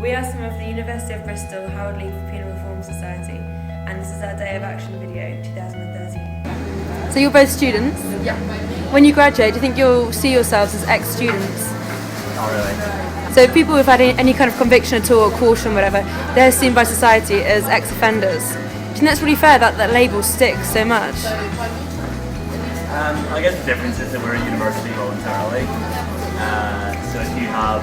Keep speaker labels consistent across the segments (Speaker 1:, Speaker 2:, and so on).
Speaker 1: We are some of the University of Bristol Howard League for Penal Reform Society, and this is our Day of Action video 2013.
Speaker 2: So you're both students?
Speaker 3: Yeah.
Speaker 2: When you graduate, do you think you'll see yourselves as ex-students?
Speaker 4: Not really.
Speaker 2: So people who've had any kind of conviction at all, or caution, whatever, they're seen by society as ex-offenders. Do you think that's really fair that that label sticks so much?
Speaker 4: I guess the difference is that we're at university voluntarily. So if you have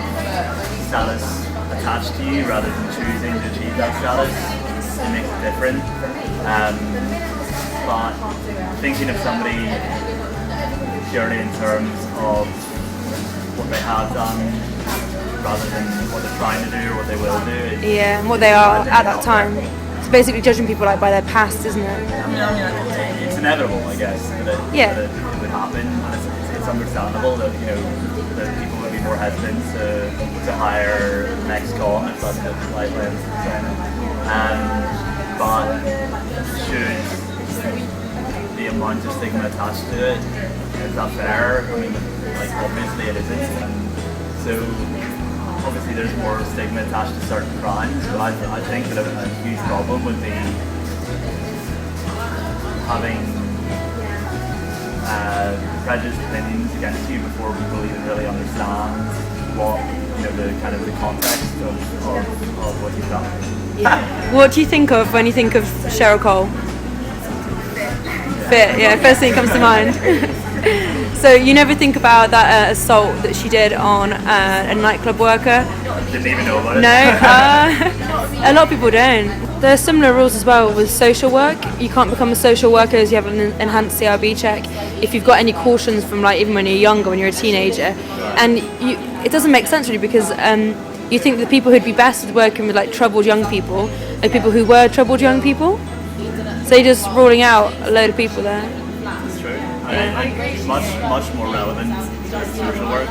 Speaker 4: status attached to you rather than choosing to achieve that status, it makes it different. But thinking of somebody purely in terms of what they have done rather than what they're trying to do or what they will do.
Speaker 2: Yeah, and what they are at that time. It's basically judging people like by their past, isn't it?
Speaker 4: I mean, it's inevitable, I guess, that it would happen, and it's understandable that that people would be more hesitant to hire ex-con, if that's the right way of saying it. But should the amount of stigma attached to it, is that fair? I mean, like obviously it isn't. And so obviously there's more stigma attached to certain crimes, but I think that a huge problem would be having prejudiced opinions against you before people even really understand what the kind of the context of what you've done.
Speaker 2: Yeah. What do you think of when you think of Cheryl Cole? Fit, yeah, first thing comes to mind. So you never think about that assault that she did on a nightclub worker?
Speaker 4: Didn't even know about it.
Speaker 2: No, a lot of people don't. There are similar rules as well with social work. You can't become a social worker as you have an enhanced CRB check if you've got any cautions from even when you're younger, when you're a teenager. And it doesn't make sense really because you think the people who'd be best at working with troubled young people are people who were troubled young people. So you're just ruling out a load of people there.
Speaker 4: That's true. It's much more relevant to social work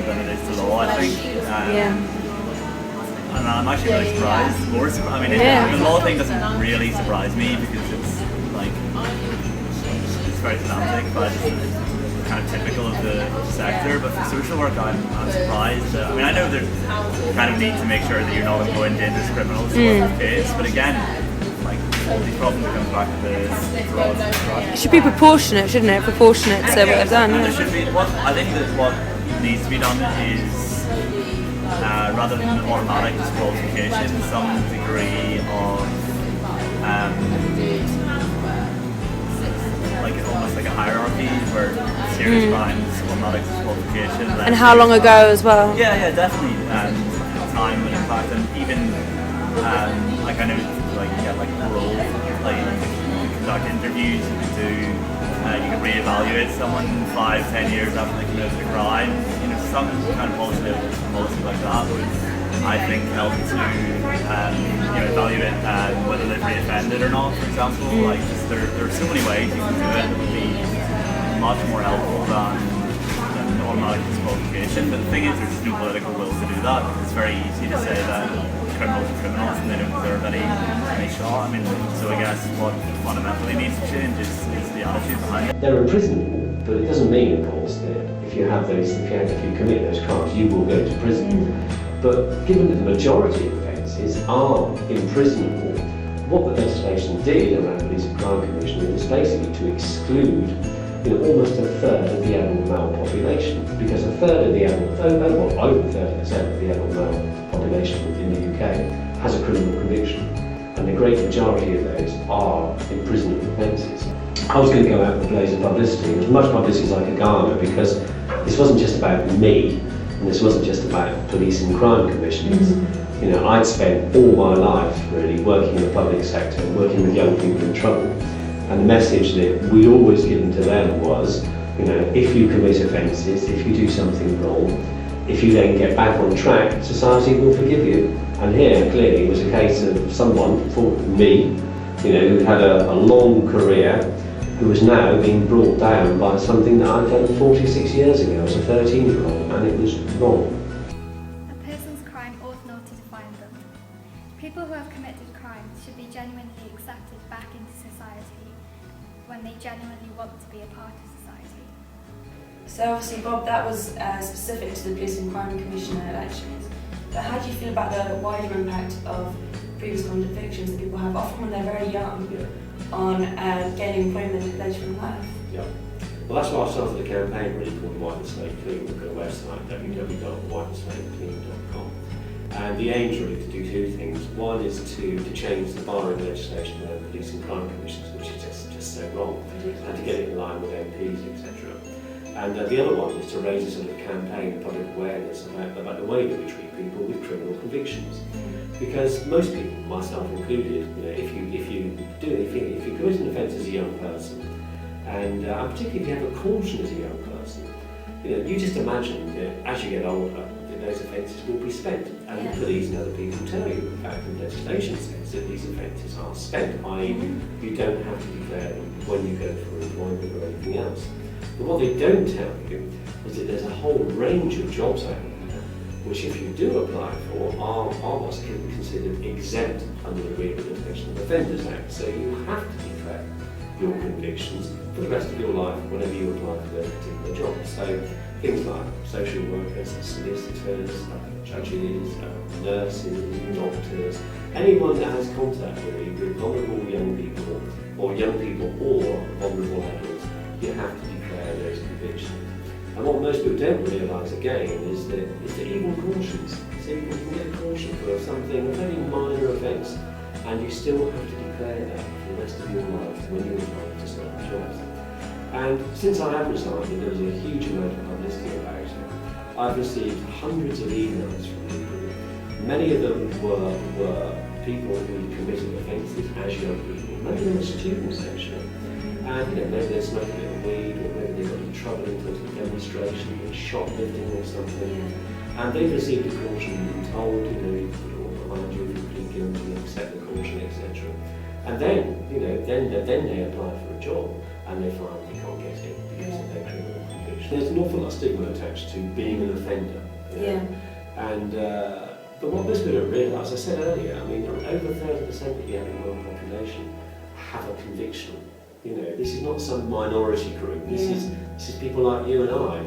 Speaker 4: than it is to law, I think.
Speaker 2: Yeah.
Speaker 4: And I'm actually really surprised. The law thing doesn't really surprise me because it's very semantic, but it's kind of typical of the sector. But for social work, I'm surprised. I know there's kind of need to make sure that you're not employing dangerous criminals in the case, but again, all these problems comes back to the fraud.
Speaker 2: It should be proportionate, shouldn't it? Proportionate to what they've done.
Speaker 4: And there should be. I think that what needs to be done is rather than automatic disqualification, some degree of almost like a hierarchy where serious crimes, automatic disqualification.
Speaker 2: And how long ago as well?
Speaker 4: Yeah, definitely. Time and impact, and even parole. You conduct interviews, you can reevaluate someone 5-10 years after they committed a crime. Some kind of policy like that would, I think, help to evaluate whether they've reoffended or not, for example. There are so many ways you can do it that would be much more helpful than automatic disqualification. But the thing is, there's just no political will to do that. It's very easy to say that criminals are criminals and they don't deserve any shot. So I guess what fundamentally needs to change is the attitude behind it.
Speaker 5: They're imprisonable, but it doesn't mean, of course, that if you commit those crimes, you will go to prison. But given that the majority of offences are imprisonable, what the legislation did around the Police and Crime Commission was basically to exclude almost a third of the adult male population, because a third of the over 30% of the adult male population in the UK has a criminal conviction, and the great majority of those are imprisonable offences. I was going to go out with a blaze of publicity, as much publicity as I could garner, because this wasn't just about me, and this wasn't just about police and crime commissions. I'd spent all my life really working in the public sector, working with young people in trouble. And the message that we'd always given to them was, if you commit offences, if you do something wrong, if you then get back on track, society will forgive you. And here, clearly, was a case of someone, me, who had a long career, who was now being brought down by something that I'd done 46 years ago as a 13-year-old, and it was wrong.
Speaker 6: A person's crime ought not to define them. People who have committed crimes should be genuinely accepted back into society when they genuinely want to be a part of society.
Speaker 1: So obviously, Bob, that was specific to the Police and Crime Commissioner elections. But how do you feel about the wider impact of previous convictions that people have, often when they're very young, on gaining employment later in life?
Speaker 5: Yeah. Well, that's why I started a campaign really called Wipe the Slate Clean. We've got a website, www.wipetheslate.clean.com. And the aim is really to do two things. One is to change the barring legislation around policing crime commissions, which is just so wrong, and to get it in line with MPs, etc. And the other one is to raise a sort of campaign of public awareness about the way that we treat people with criminal convictions. Because most people, myself included, if you commit an offence as a young person, and particularly if you have a caution as a young person, you just imagine that as you get older, that those offences will be spent. And the police and other people tell you, in fact, the legislation says that these offences are spent, i.e. you don't have to declare them when you go for employment or anything else. But what they don't tell you is that there's a whole range of jobs out there which, if you do apply for, are what's considered exempt under the Rehabilitation of Offenders Act. So you have to declare your convictions for the rest of your life whenever you apply for those particular jobs. So things like social workers, solicitors, judges, nurses, doctors, anyone that has contact with vulnerable young people or vulnerable adults, you have to declare those convictions. And what most people don't realise again is that even cautions. So you can get a caution for something, a very minor offence, and you still have to declare that for the rest of your life when you apply for certain jobs. And since I have resigned, and there was a huge amount of publicity about it, I've received hundreds of emails from people. Many of them were people who committed offences as young people. Many of them were students actually. And maybe they're smoking a bit of weed, or maybe they got in trouble in terms of demonstration, or shoplifting or something. And they've received a caution and been told, you'll behind you if you plead guilty, accept the caution, etc. And then, then they apply for a job and they find they can't get it because of their criminal conviction. There's an awful lot of stigma attached to being an offender. And but what most people don't realise, I said earlier, over 30% of the adult world population have a conviction. This is not some minority group. This is people like you and I.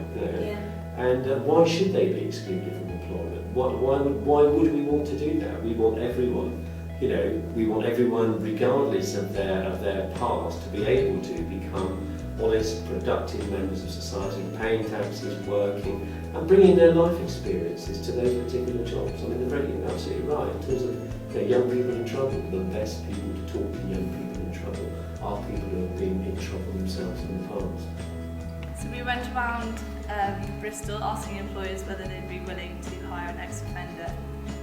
Speaker 5: And why should they be excluded from employment? Why would we want to do that? We want everyone. We want everyone, regardless of their past, to be able to become honest, productive members of society, paying taxes, working, and bringing their life experiences to those particular jobs. They're absolutely right. In terms of young people in trouble, the best people to talk to young people in trouble are people who have been in trouble themselves in the past.
Speaker 3: So we went around Bristol asking employers whether they'd be willing to hire an ex-offender,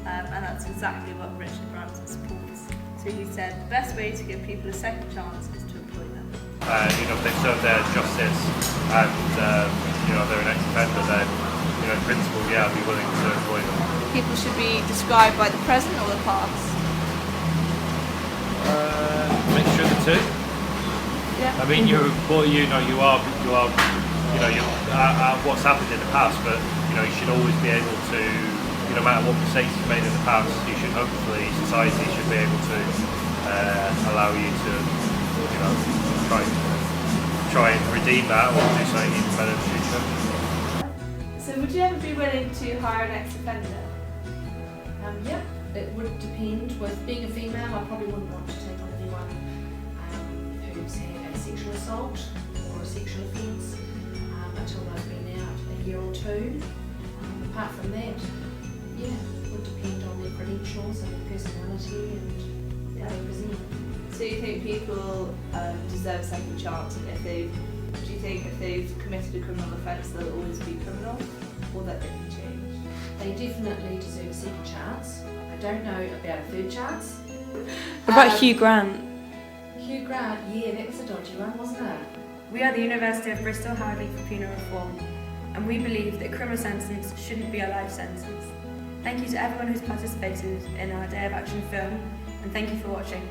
Speaker 3: and that's exactly what Richard Branson supports. So he said the best way to give people a second chance is to employ them.
Speaker 7: If they've served their justice and they're an ex-offender, then in principle, I'd be willing to employ them.
Speaker 3: People should be described by the present or the past.
Speaker 7: Mixture of the two. What's happened in the past, but you should always be able to, no matter what mistakes you've made in the past, society should be able to allow you to, try and redeem that or do something even better in the future.
Speaker 3: So would you ever be willing to hire an ex-offender?
Speaker 8: Yeah, it would depend. With being a female, I probably wouldn't want to take on anyone who's had a sexual assault or a sexual offence until they've been out a year or two. Apart from that, it would depend on their credentials and their personality and how they present.
Speaker 3: So you think people deserve a second chance, and do you think if they've committed a criminal offence they'll always be criminal, or that they can change?
Speaker 8: They definitely deserve a second chance. I don't know about a third chance.
Speaker 2: What about Hugh Grant?
Speaker 8: Hugh Grant, that was a dodgy one, wasn't it?
Speaker 1: We are the University of Bristol Howard League for Penal Reform, and we believe that a criminal sentence shouldn't be a life sentence. Thank you to everyone who's participated in our Day of Action film, and thank you for watching.